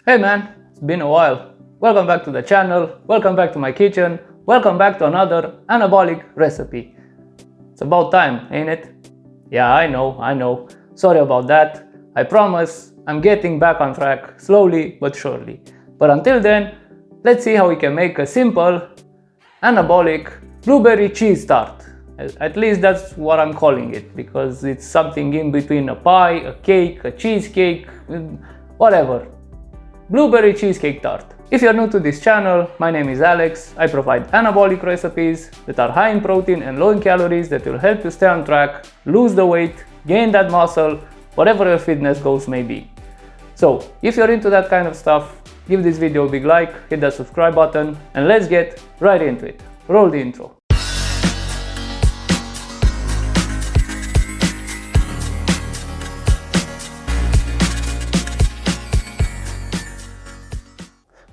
Hey man, it's been a while. Welcome back to the channel, welcome back to my kitchen, welcome back to another anabolic recipe. It's about time, ain't it? Yeah, I know. Sorry about that. I promise I'm getting back on track slowly but surely. But until then, let's see how we can make a simple anabolic blueberry cheese tart. At least that's what I'm calling it, because it's something in between a pie, a cake, a cheesecake, whatever. Blueberry Cheesecake Tart. If you're new to this channel, my name is Alex. I provide anabolic recipes that are high in protein and low in calories that will help you stay on track, lose the weight, gain that muscle, whatever your fitness goals may be. So, if you're into that kind of stuff, give this video a big like, hit that subscribe button, and let's get right into it. Roll the intro.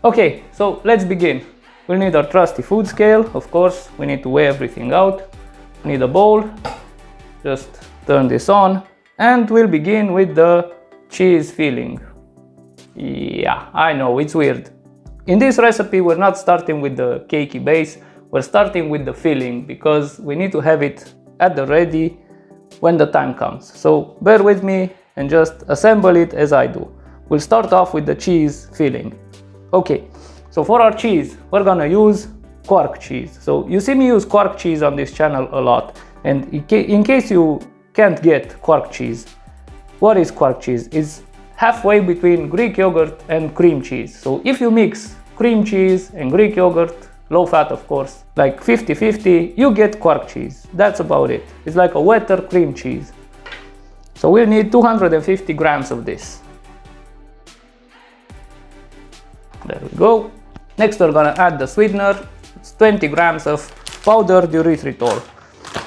Okay, so let's begin. We'll need our trusty food scale, of course. We need to weigh everything out. We need a bowl. Just turn this on. And we'll begin with the cheese filling. Yeah, I know, it's weird. In this recipe, we're not starting with the cakey base. We're starting with the filling because we need to have it at the ready when the time comes. So bear with me and just assemble it as I do. We'll start off with the cheese filling. Okay, so for our cheese, we're gonna use Quark cheese. So you see me use Quark cheese on this channel a lot. And in case you can't get Quark cheese, what is Quark cheese? It's halfway between Greek yogurt and cream cheese. So if you mix cream cheese and Greek yogurt, low fat of course, like 50-50, you get Quark cheese. That's about it. It's like a wetter cream cheese. So we'll need 250 grams of this. There we go. Next we're gonna add the sweetener. It's 20 grams of powdered erythritol.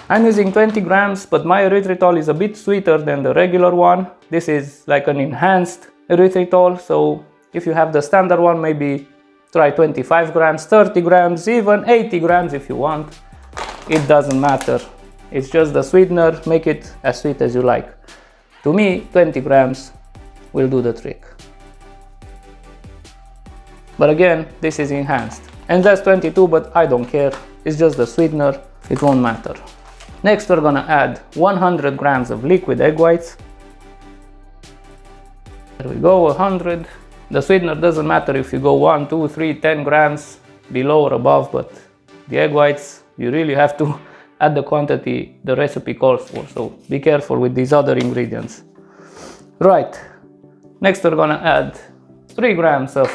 I'm using 20 grams, but my erythritol is a bit sweeter than the regular one. This is like an enhanced erythritol, so if you have the standard one, maybe try 25 grams, 30 grams, even 80 grams if you want. It doesn't matter. It's just the sweetener, make it as sweet as you like. To me, 20 grams will do the trick. But again, this is enhanced. And that's 22, but I don't care. It's just the sweetener, it won't matter. Next, we're gonna add 100 grams of liquid egg whites. There we go, 100. The sweetener doesn't matter if you go 1, 2, 3, 10 grams below or above, but the egg whites, you really have to add the quantity the recipe calls for. So be careful with these other ingredients. Right, next we're gonna add 3 grams of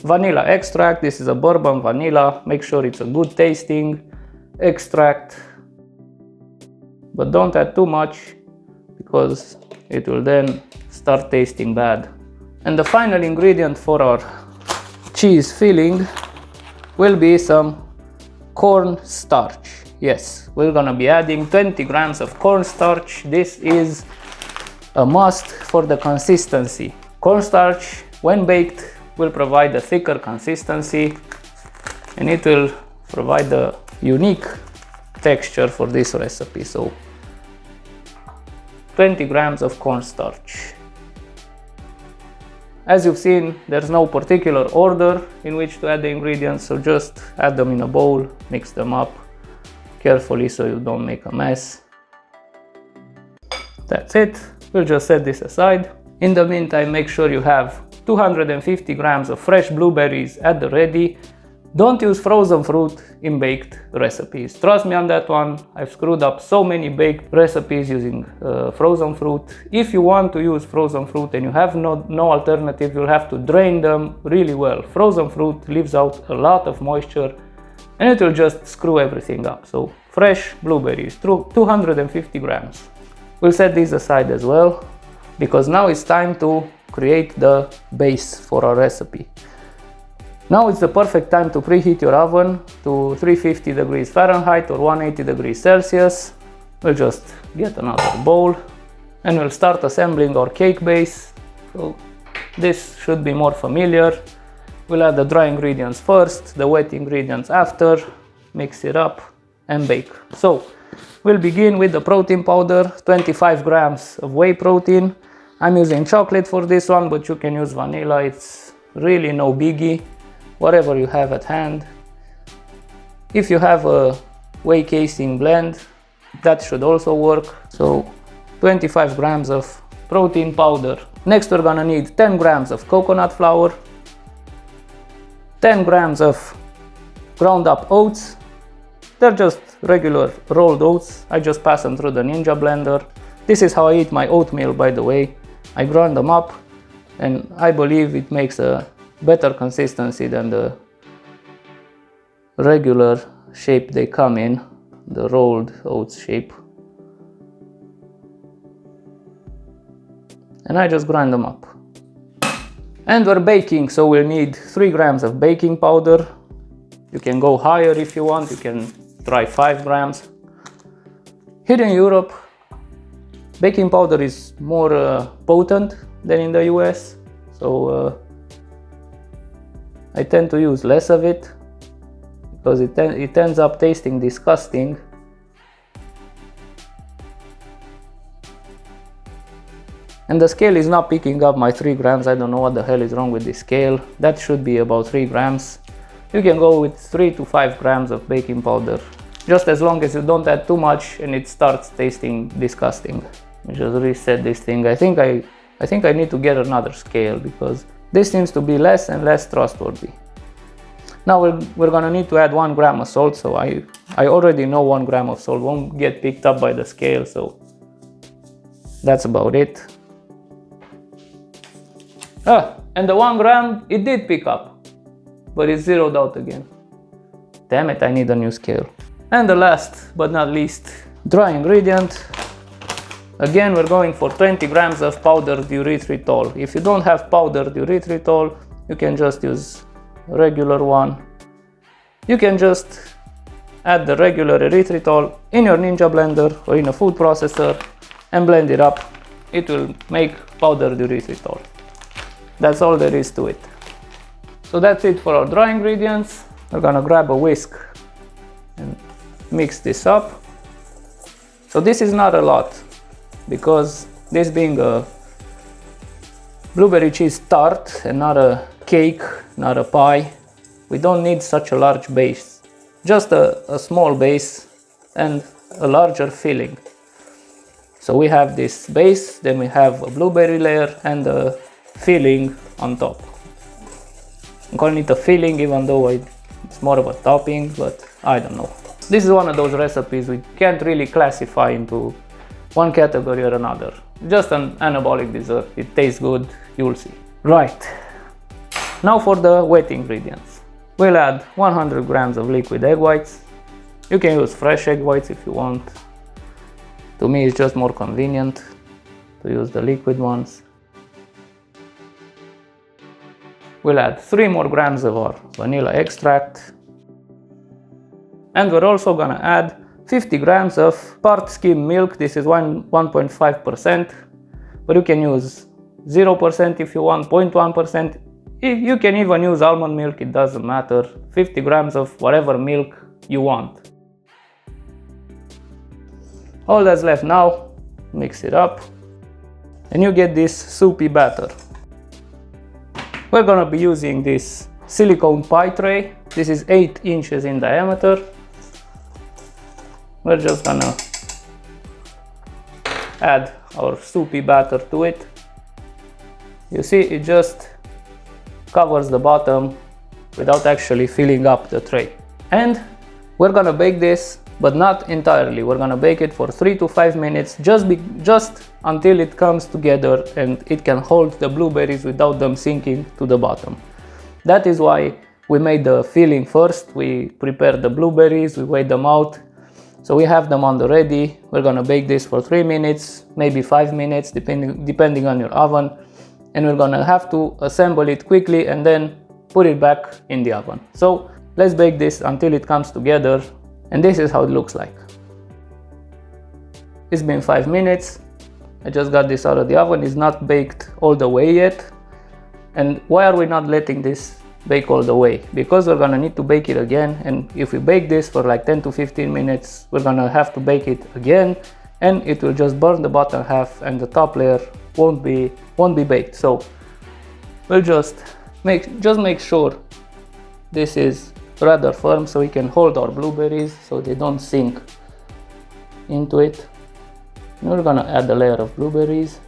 vanilla extract. This is a bourbon vanilla. Make sure it's a good tasting extract, but don't add too much because it will then start tasting bad. And the final ingredient for our cheese filling will be some corn starch. Yes, we're gonna be adding 20 grams of corn starch. This is a must for the consistency. Corn starch, when baked, will provide a thicker consistency and it will provide a unique texture for this recipe. So 20 grams of cornstarch. As you've seen, there's no particular order in which to add the ingredients, so just add them in a bowl, mix them up carefully so you don't make a mess. That's it. We'll just set this aside. In the meantime, make sure you have 250 grams of fresh blueberries at the ready. Don't use frozen fruit in baked recipes. Trust me on that one. I've screwed up so many baked recipes using frozen fruit. If you want to use frozen fruit and you have no alternative, you'll have to drain them really well. Frozen fruit leaves out a lot of moisture and it will just screw everything up. So fresh blueberries, 250 grams. We'll set these aside as well because now it's time to create the base for our recipe. Now it's the perfect time to preheat your oven to 350 degrees Fahrenheit or 180 degrees Celsius. We'll just get another bowl and we'll start assembling our cake base. So this should be more familiar. We'll add the dry ingredients first, the wet ingredients after, mix it up and bake. So we'll begin with the protein powder, 25 grams of whey protein. I'm using chocolate for this one, but you can use vanilla, it's really no biggie, whatever you have at hand. If you have a whey casein blend, that should also work. So 25 grams of protein powder. Next we're gonna need 10 grams of coconut flour, 10 grams of ground-up oats. They're just regular rolled oats. I just pass them through the Ninja blender. This is how I eat my oatmeal, by the way. I grind them up, and I believe it makes a better consistency than the regular shape they come in, the rolled oats shape. And I just grind them up. And we're baking, so we'll need 3 grams of baking powder. You can go higher if you want, you can try 5 grams. Here in Europe, baking powder is more potent than in the US, so I tend to use less of it because it ends up tasting disgusting. And the scale is not picking up my 3 grams. I don't know what the hell is wrong with this scale. That should be about 3 grams. You can go with 3 to 5 grams of baking powder, just as long as you don't add too much and it starts tasting disgusting. Let me just reset this thing. I think I need to get another scale because this seems to be less and less trustworthy. Now we're gonna need to add 1 gram of salt, so I already know 1 gram of salt won't get picked up by the scale, so that's about it. And the 1 gram, it did pick up, but it's zeroed out again. Damn it, I need a new scale. And the last but not least, dry ingredient. Again, we're going for 20 grams of powdered erythritol. If you don't have powdered erythritol, you can just use a regular one. You can just add the regular erythritol in your Ninja blender or in a food processor and blend it up. It will make powdered erythritol. That's all there is to it. So that's it for our dry ingredients. We're gonna grab a whisk and mix this up. So this is not a lot, because this being a blueberry cheese tart and not a cake, not a pie, we don't need such a large base. Just a small base and a larger filling. So we have this base, then we have a blueberry layer and a filling on top. I'm calling it a filling even though it's more of a topping, but I don't know. This is one of those recipes we can't really classify into one category or another. Just an anabolic dessert. It tastes good, you'll see. Right. Now for the wet ingredients. We'll add 100 grams of liquid egg whites. You can use fresh egg whites if you want. To me it's just more convenient to use the liquid ones. We'll add 3 more grams of our vanilla extract. And we're also gonna add 50 grams of part skimmed milk. This is 1.5%, but you can use 0% if you want, 0.1%. You can even use almond milk, it doesn't matter. 50 grams of whatever milk you want. All that's left now, mix it up, and you get this soupy batter. We're gonna be using this silicone pie tray. This is 8 inches in diameter. We're just gonna add our soupy batter to it. You see, it just covers the bottom without actually filling up the tray. And we're gonna bake this, but not entirely. We're gonna bake it for 3 to 5 minutes, just until it comes together and it can hold the blueberries without them sinking to the bottom. That is why we made the filling first. We prepared the blueberries, we weighed them out, so we have them on the ready. We're gonna bake this for 3 minutes, maybe 5 minutes, depending on your oven, and we're gonna have to assemble it quickly and then put it back in the oven. So let's bake this until it comes together, and this is how it looks like. It's been 5 minutes. I just got this out of the oven. It's not baked all the way yet. And why are we not letting this bake all the way? Because we're gonna need to bake it again, and if we bake this for like 10 to 15 minutes, we're gonna have to bake it again, and it will just burn the bottom half and the top layer won't be baked. So we'll just Just make sure this is rather firm so we can hold our blueberries so they don't sink into it. And we're gonna add a layer of blueberries,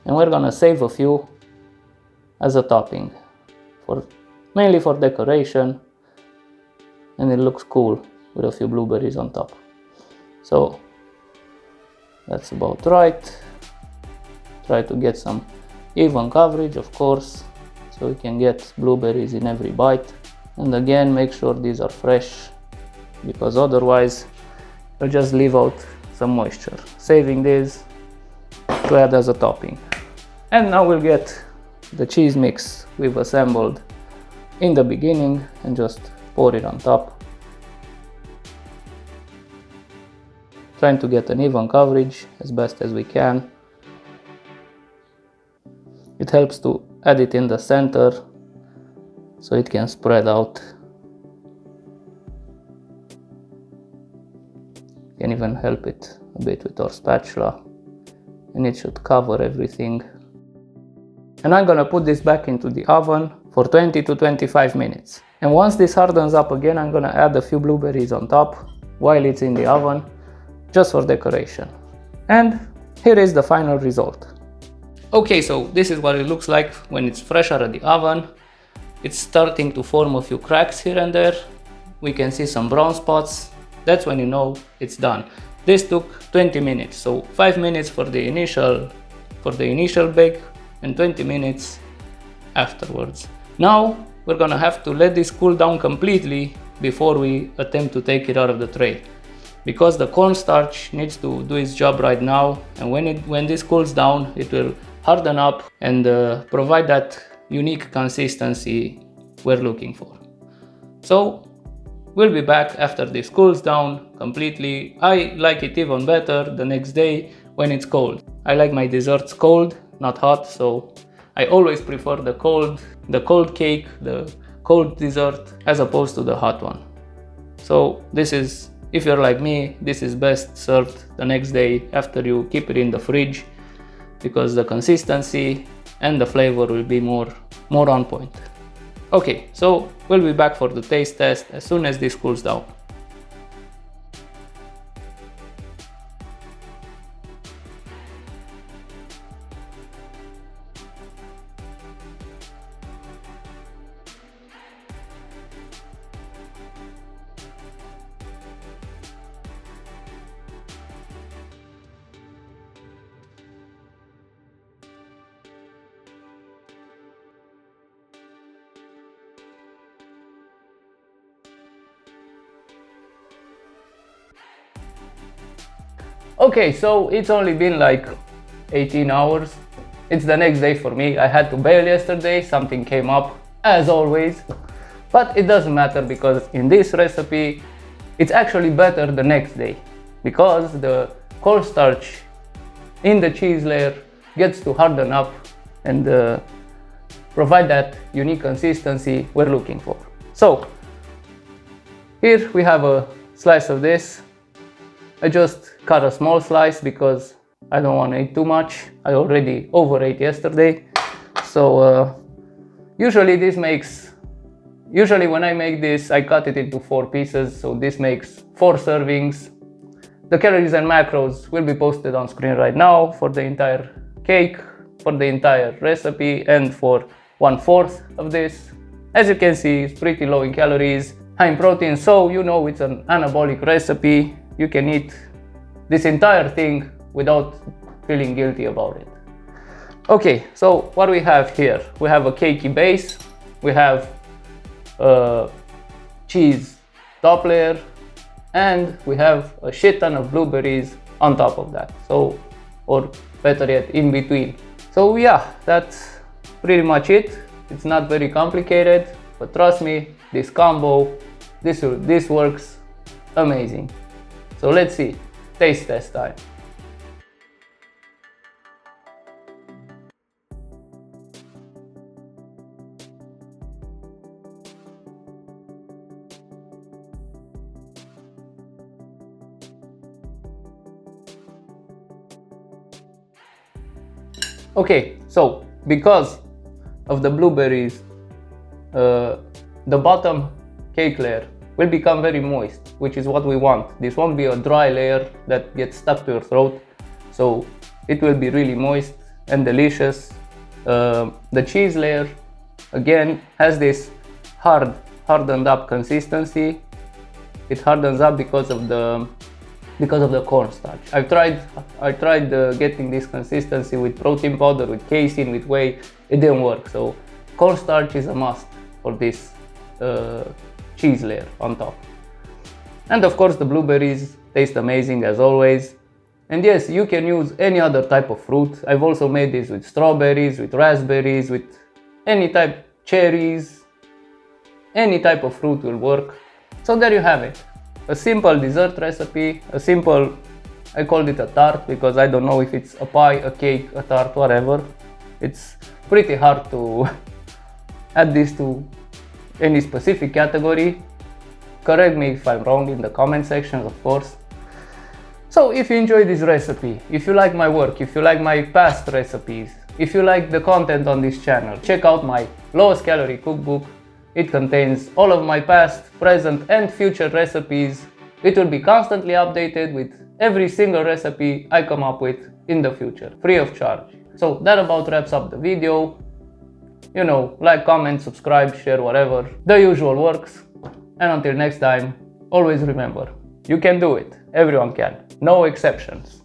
and we're gonna save a few as a topping, mainly for decoration, and it looks cool with a few blueberries on top. So that's about right. Try to get some even coverage, of course, so we can get blueberries in every bite. And again, make sure these are fresh, because otherwise you'll just leave out some moisture. Saving these to add as a topping. And now we'll get the cheese mix we've assembled in the beginning and just pour it on top. Trying to get an even coverage as best as we can. It helps to add it in the center so it can spread out. Can even help it a bit with our spatula, and it should cover everything. And I'm gonna put this back into the oven for 20 to 25 minutes. And once this hardens up again, I'm gonna add a few blueberries on top while it's in the oven, just for decoration. And here is the final result. Okay, so this is what it looks like when it's fresh out of the oven. It's starting to form a few cracks here and there. We can see some brown spots. That's when you know it's done. This took 20 minutes, so 5 minutes for the initial bake and 20 minutes afterwards. Now we're gonna have to let this cool down completely before we attempt to take it out of the tray, because the cornstarch needs to do its job right now, and when this cools down, it will harden up and provide that unique consistency we're looking for. So we'll be back after this cools down completely. I like it even better the next day when it's cold. I like my desserts cold, not hot, so I always prefer the cold cake, the cold dessert, as opposed to the hot one. So this is, if you're like me, this is best served the next day after you keep it in the fridge, because the consistency and the flavor will be more on point. Okay, so we'll be back for the taste test as soon as this cools down. Okay, so it's only been like 18 hours. It's the next day for me. I had to bail yesterday, something came up as always, but it doesn't matter, because in this recipe it's actually better the next day, because the cornstarch in the cheese layer gets to harden up and provide that unique consistency we're looking for. So here we have a slice of this. I just cut a small slice because I don't want to eat too much. I already overate yesterday. So usually when I make this, I cut it into 4 pieces. So this makes 4 servings. The calories and macros will be posted on screen right now for the entire cake, for the entire recipe, and for 1/4 of this. As you can see, it's pretty low in calories, high in protein, so you know it's an anabolic recipe. You can eat this entire thing without feeling guilty about it. Okay, so what we have here, we have a cakey base, we have a cheese top layer, and we have a shit ton of blueberries on top of that. So, or better yet, in between. So yeah, that's pretty much it. It's not very complicated, but trust me, this combo, this works amazing. So let's see, taste test time. Okay, so because of the blueberries, the bottom cake layer will become very moist, which is what we want. This won't be a dry layer that gets stuck to your throat, so it will be really moist and delicious. The cheese layer again has this hardened up consistency. It hardens up because of the corn starch. I tried getting this consistency with protein powder, with casein, with whey. It didn't work. So corn starch is a must for this cheese layer on top. And of course the blueberries taste amazing as always. And yes, you can use any other type of fruit. I've also made this with strawberries, with raspberries, with any type, cherries, any type of fruit will work. So there you have it. A simple dessert recipe, I called it a tart because I don't know if it's a pie, a cake, a tart, whatever. It's pretty hard to add this to any specific category. Correct me if I'm wrong in the comment section, of course. So if you enjoyed this recipe, if you like my work, if you like my past recipes, if you like the content on this channel, check out my lowest calorie cookbook. It contains all of my past, present and future recipes. It will be constantly updated with every single recipe I come up with in the future, free of charge. So that about wraps up the video. You know, like, comment, subscribe, share, whatever. The usual works. And until next time, always remember, you can do it. Everyone can. No exceptions.